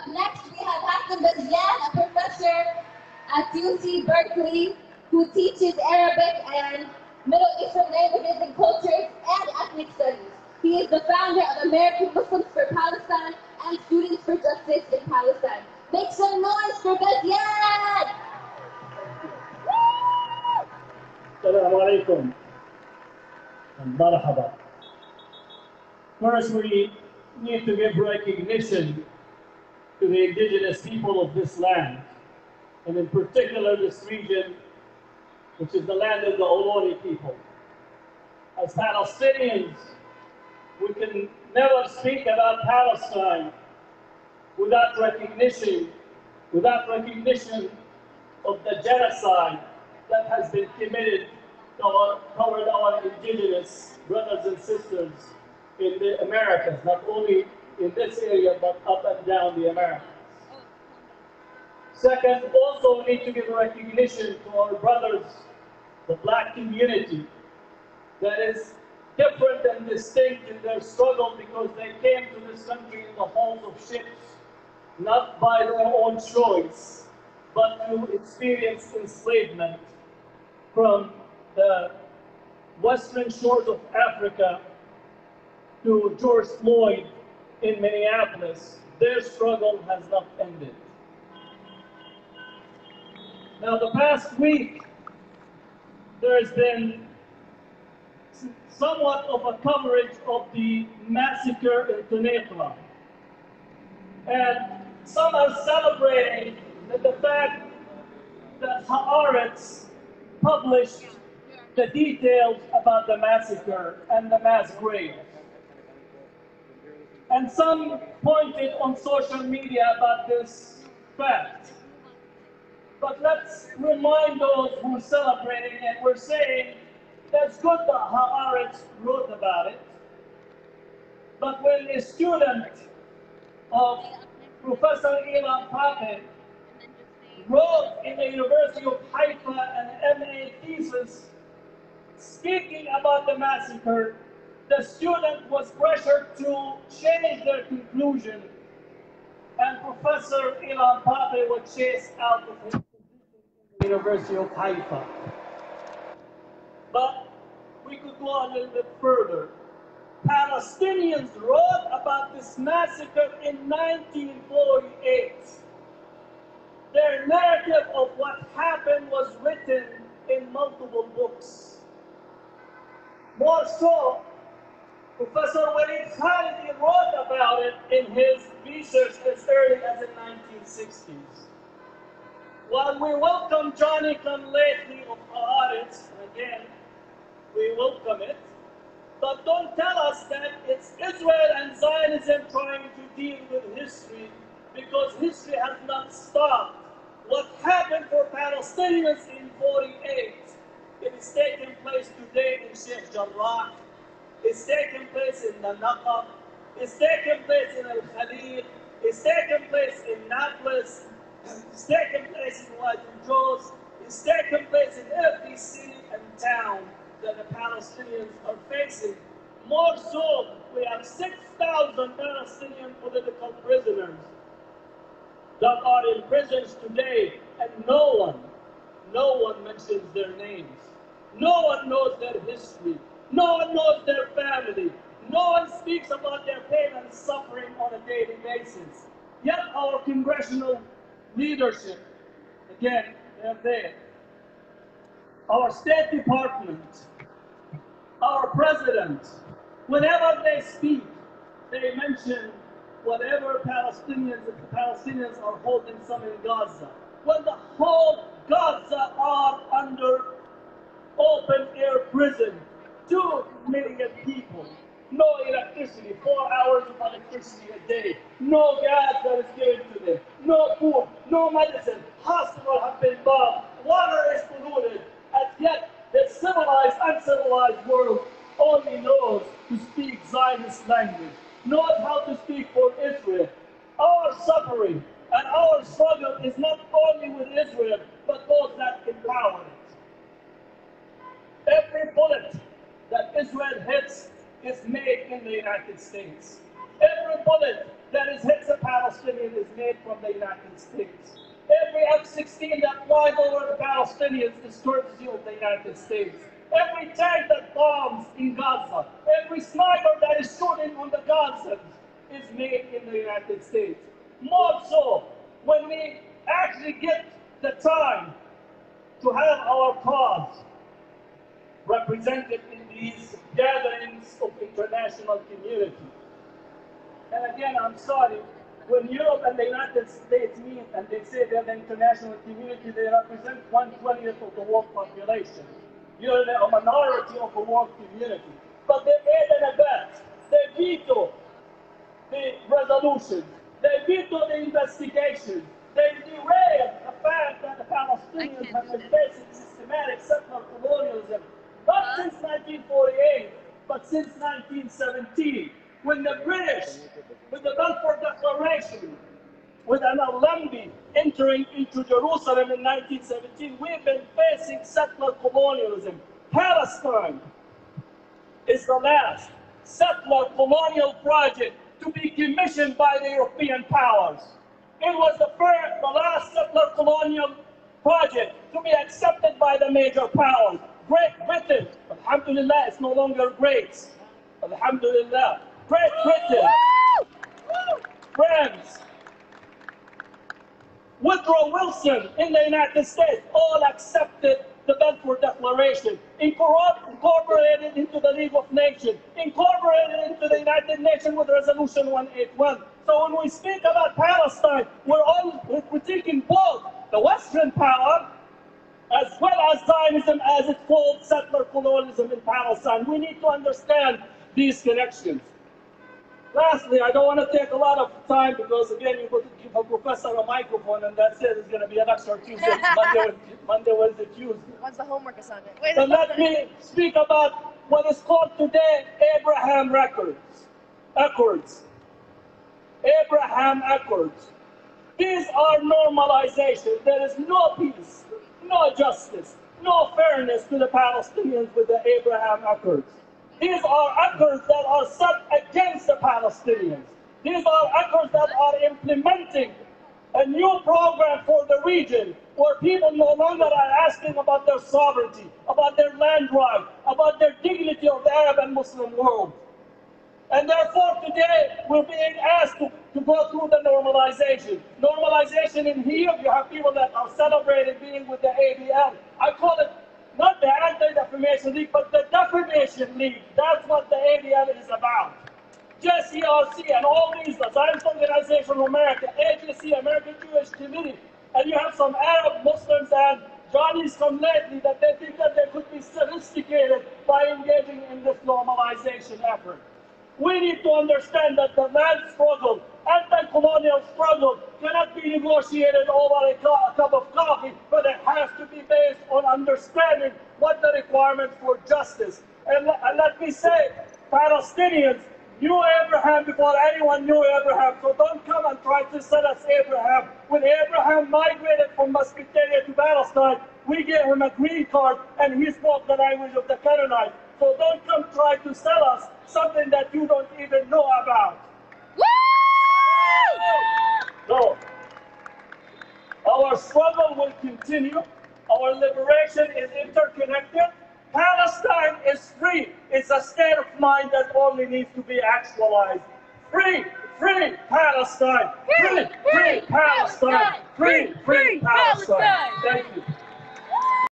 Up next, we have Hatem, a professor at UC Berkeley who teaches Arabic and Middle Eastern languages and cultures and ethnic studies. He is the founder of American Muslims for Palestine and Students for Justice in Palestine. Make some noise for Bazian! Assalamu alaikum and marhaba. First, we need to give recognition to the indigenous people of this land, and in particular this region, which is the land of the Olori people. As Palestinians, we can never speak about Palestine without recognition of the genocide that has been committed toward our indigenous brothers and sisters in the Americas, not only in this area, but up and down the Americas. Second, also we need to give recognition to our brothers, the Black community, that is different and distinct in their struggle because they came to this country in the hulls of ships, not by their own choice, but to experience enslavement from the western shores of Africa to George Floyd in Minneapolis. Their struggle has not ended. Now, the past week, there has been somewhat of a coverage of the massacre in Al-Naqab. And some are celebrating the fact that Haaretz published the details about the massacre and the mass graves. And some pointed on social media about this fact. But let's remind those who are celebrating it, we're saying that's good that Haaretz wrote about it. But when a student of Professor Al-Naqab wrote in the University of Haifa an MA thesis speaking about the massacre, the student was pressured to change their conclusion, and Professor Al-Naqab was chased out of his position in the University of Haifa. But we could go a little bit further. Palestinians wrote about this massacre in 1948. Their narrative of what happened was written in multiple books. More so, Professor Al-Khalil wrote about it in his research as early as the 1960s. While we welcome Johnny Come Lately of Haaretz, again, we welcome it, but don't tell us that it's Israel and Zionism trying to deal with history, because history has not stopped. What happened for Palestinians in 48, it is taking place today in Shaykh Jarrah, it's taking place in Al-Naqab, it's taking place in Al-Khalil, it's taking place in Nablus, it's taking place in Wadi Joz, it's taking place in every city and town that the Palestinians are facing. More so, we have 6,000 Palestinian political prisoners that are in prisons today, and no one mentions their names. No one knows their history. No one knows their family. No one speaks about their pain and suffering on a daily basis. Yet our congressional leadership, again, they're there. Our State Department, our president, whenever they speak, they mention whatever Palestinians are holding some in Gaza. When the whole Gaza are under open air prison, 2 million people, no electricity, 4 hours of electricity a day, no gas that is given to them, no food, no medicine, hospitals have been bombed, water is polluted, and yet the civilized, uncivilized world only knows to speak Zionist language, knows how to speak for Israel. Our suffering and our struggle is not only with Israel, but those that empower it. Every bullet that Israel hits is made in the United States. Every bullet that hits a Palestinian is made from the United States. Every F-16 that flies over the Palestinians is courtesy of the United States. Every tank that bombs in Gaza, every sniper that is shooting on the Gazans is made in the United States. More so, when we actually get the time to have our cause represented in these gatherings of international community. And again, I'm sorry, when Europe and the United States meet and they say they're the international community, they represent 1/20th of the world population. You're a minority of the world community. But they aid and abet, they veto the resolution, they veto the investigation, they derail the fact that the Palestinians have been facing systematic settler colonialism, not since 1948, but since 1917, when the British, with the Balfour Declaration, with an Al-Naqab entering into Jerusalem in 1917, we've been facing settler colonialism. Palestine is the last settler colonial project to be commissioned by the European powers. It was the last settler colonial project to be accepted by the major powers. Great Britain, alhamdulillah, is no longer great. Alhamdulillah. Great Britain, France, Woodrow Wilson in the United States all accepted the Balfour Declaration, incorporated into the League of Nations, incorporated into the United Nations with Resolution 181. So when we speak about Palestine, we're critiquing both the Western power as well as Zionism, as it's called settler colonialism in Palestine. We need to understand these connections. Lastly, I don't want to take a lot of time because, again, you're going to give a professor a microphone and that's it. It's going to be a lecture Tuesday, Monday, Wednesday, Tuesday. What's the homework assignment? So let me speak about what is called today Abraham Accords. Abraham Accords. These are normalization. There is no peace, no justice, no fairness to the Palestinians with the Abraham Accords. These are accords that are set against the Palestinians. These are accords that are implementing a new program for the region where people no longer are asking about their sovereignty, about their land right, about their dignity of the Arab and Muslim world. And therefore today we're being asked to go through the normalization. Normalization in here, you have people that are celebrating being with the ADL. I call it not the Anti-Defamation League, but the Defamation League. That's what the ADL is about. JCRC and all these, the Zionist Organization of America, AJC, American Jewish Committee, and you have some Arab Muslims and Johnny's come lately that they think that they could be sophisticated by engaging in this normalization effort. We need to understand that the land struggle, anti-colonial struggle, cannot be negotiated over a cup of coffee, but it has to be based on understanding what the requirements for justice. And let me say, Palestinians knew Abraham before anyone knew Abraham, so don't come and try to sell us Abraham. When Abraham migrated from Mesopotamia to Palestine, we gave him a green card and he spoke the language of the Canaanites. So don't come try to sell us something that you don't even know about. So, our struggle will continue. Our liberation is interconnected. Palestine is free. It's a state of mind that only needs to be actualized. Free, free Palestine. Free, free Palestine. Free, free Palestine.